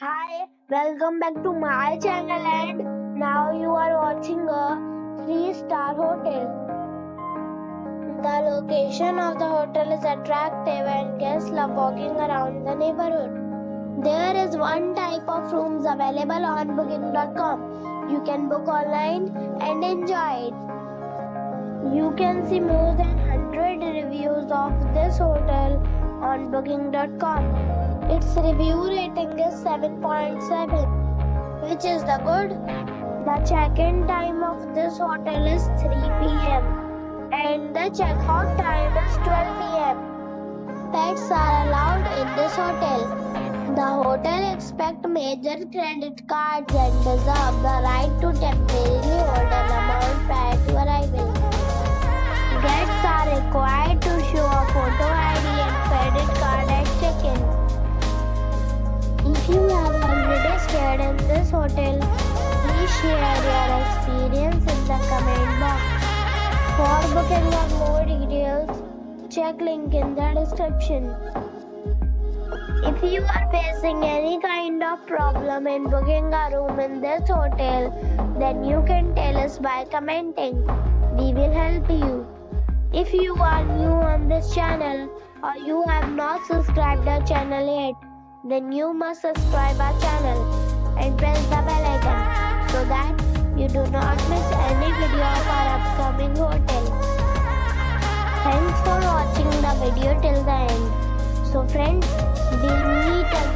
Hi, welcome back to my channel and now you are watching a 3-star hotel. The location of the hotel is attractive and guests love walking around the neighborhood. There is one type of rooms available on booking.com. You can book online and enjoy it. You can see more than 100 reviews of this hotel on booking.com. Its review rating is 7.7, which is the good. The check-in time of this hotel is 3 p.m. and the check-out time is 12 p.m. Pets are allowed in this hotel. The hotel accepts major credit cards and reserves the right to temporarily hold an amount prior to arrival. Guests are required to show a photo ID and credit card at check-in. If you have already stayed in this hotel, please share your experience in the comment box. For booking or more details, check link in the description. If you are facing any kind of problem in booking a room in this hotel, then you can tell us by commenting. We will help you. If you are new on this channel or you have not subscribed our channel yet, then you must subscribe our channel and press the bell icon so that you do not miss any video of our upcoming hotel. Thanks for watching the video till the end. So friends, we'll meet again.